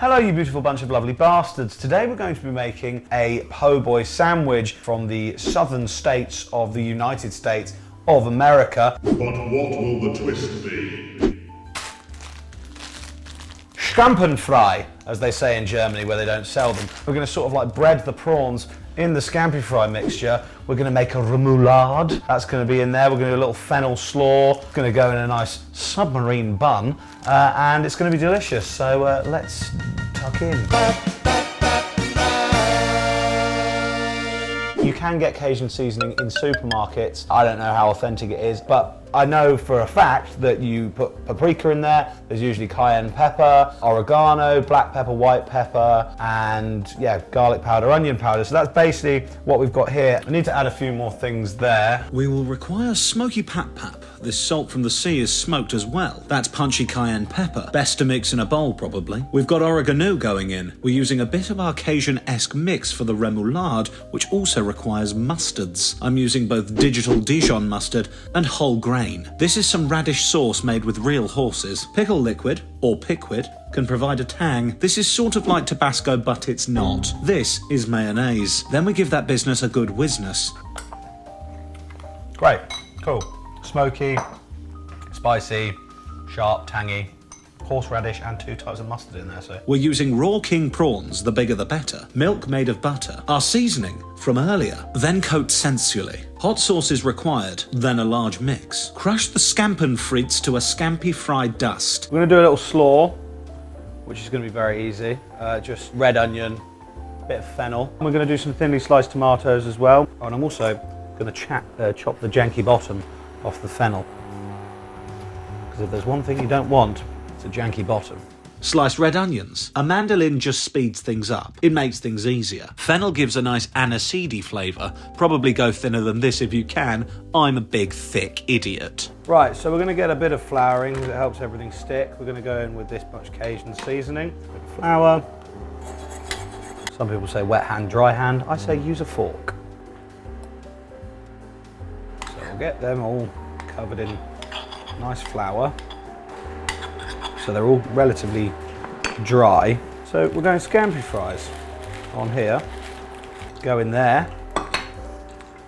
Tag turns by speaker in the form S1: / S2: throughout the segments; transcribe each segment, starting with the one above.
S1: Hello you beautiful bunch of lovely bastards. Today we're going to be making a Poboy sandwich from the southern states of the United States of America.
S2: But what will the twist be?
S1: Scampi, as they say in Germany where they don't sell them. We're going to sort of like bread the prawns in the scampi mixture. We're going to make a remoulade. That's going to be in there. We're going to do a little fennel slaw. It's going to go in a nice submarine bun and it's going to be delicious. So let's tuck in. You can get Cajun seasoning in supermarkets. I don't know how authentic it is, but I know for a fact that you put paprika in there. There's usually cayenne pepper, oregano, black pepper, white pepper, and yeah, garlic powder, onion powder. So that's basically what we've got here. I need to add a few more things there.
S3: We will require smoky pap. This salt from the sea is smoked as well. That's punchy cayenne pepper. Best to mix in a bowl, probably. We've got oregano going in. We're using a bit of our Cajun-esque mix for the remoulade, which also requires mustards. I'm using both digital Dijon mustard and whole grain. This is some radish sauce made with real horses. Pickle liquid, or piquid, can provide a tang. This is sort of like Tabasco, but it's not. This is mayonnaise. Then we give that business a good whizness.
S1: Great, cool. Smoky, spicy, sharp, tangy, horseradish and 2 types of mustard in there. So
S3: we're using raw king prawns, the bigger the better. Milk made of butter. Our seasoning from earlier. Then coat sensually. Hot sauce is required, then a large mix. Crush the scampi frites to a scampi fried dust.
S1: We're going to do a little slaw, which is going to be very easy. Just red onion, bit of fennel. We're going to do some thinly sliced tomatoes as well. Oh, and I'm also going to chop the janky bottom off the fennel. Because if there's one thing you don't want, it's a janky bottom.
S3: Sliced red onions. A mandolin just speeds things up. It makes things easier. Fennel gives a nice aniseedy flavour. Probably go thinner than this if you can. I'm a big, thick idiot.
S1: Right, so we're going to get a bit of flouring because it helps everything stick. We're going to go in with this much Cajun seasoning. A bit of flour. Some people say wet hand, dry hand. I say use a fork. So we'll get them all covered in nice flour. So they're all relatively dry. So we're going scampi fries on here. Go in there,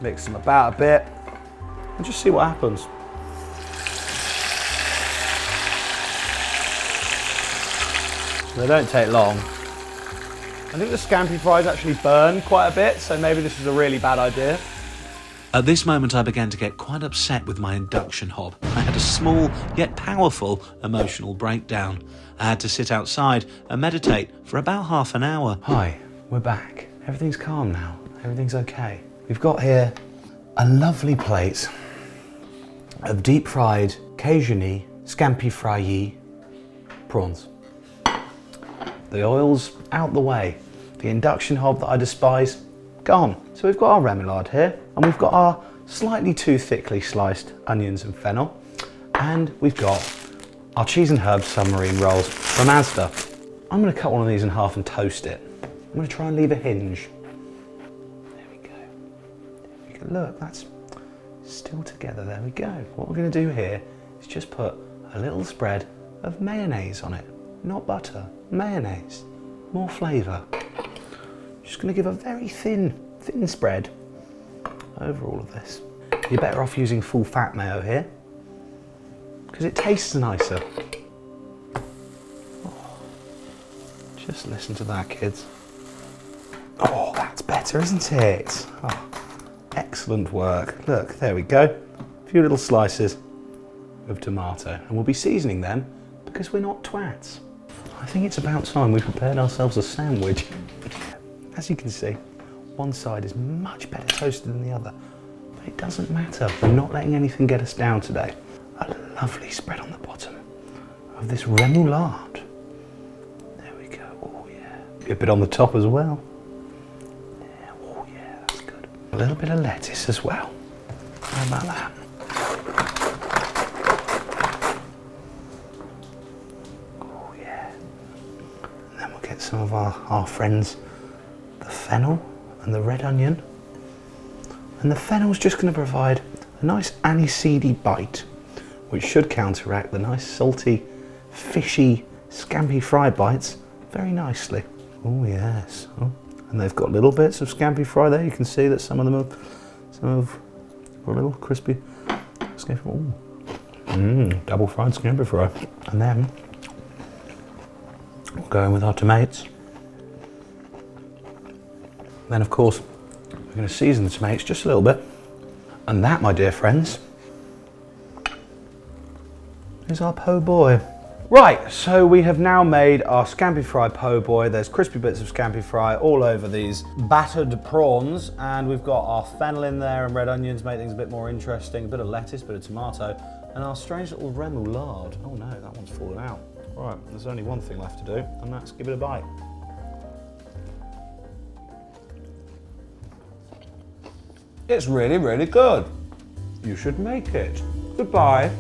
S1: mix them about a bit, and just see what happens. They don't take long. I think the scampi fries actually burn quite a bit, so maybe this is a really bad idea.
S3: At this moment, I began to get quite upset with my induction hob. I had a small, yet powerful, emotional breakdown. I had to sit outside and meditate for about half an hour.
S1: Hi, we're back. Everything's calm now. Everything's okay. We've got here a lovely plate of deep-fried, Cajun-y, scampi fry-y prawns. The oil's out the way. The induction hob that I despise, gone. So we've got our remoulade here, and we've got our slightly too thickly sliced onions and fennel, and we've got our cheese and herbs submarine rolls from Asda. I'm going to cut one of these in half and toast it. I'm going to try and leave a hinge. There we go. There we go. Look, that's still together. There we go. What we're going to do here is just put a little spread of mayonnaise on it. Not butter, mayonnaise. More flavour. Just going to give a very thin spread over all of this. You're better off using full fat mayo here because it tastes nicer. Oh, just listen to that, kids. Oh, that's better, isn't it? Oh, excellent work. Look, there we go. A few little slices of tomato, and we'll be seasoning them because we're not twats. I think it's about time we prepared ourselves a sandwich. As you can see, one side is much better toasted than the other, but it doesn't matter. We're not letting anything get us down today. A lovely spread on the bottom of this remoulade. There we go. Oh yeah. A bit on the top as well. Yeah. Oh yeah, that's good. A little bit of lettuce as well. How about that? Oh yeah. And then we'll get some of our friends, the fennel and the red onion. And the fennel's just going to provide a nice aniseedy bite, which should counteract the nice salty, fishy, scampi fry bites very nicely. Oh yes. Oh. And they've got little bits of scampi fry there. You can see that some of them are a little crispy. Double fried scampi fry. And then we'll go in with our tomatoes. Then of course, we're going to season the tomatoes just a little bit. And that, my dear friends, is our po' boy. Right, so we have now made our scampi fry po' boy. There's crispy bits of scampi fry all over these battered prawns, and we've got our fennel in there and red onions, make things a bit more interesting, a bit of lettuce, a bit of tomato, and our strange little remoulade. Oh no, that one's fallen out. Right, there's only one thing left to do, and that's give it a bite. It's really, really good. You should make it. Goodbye.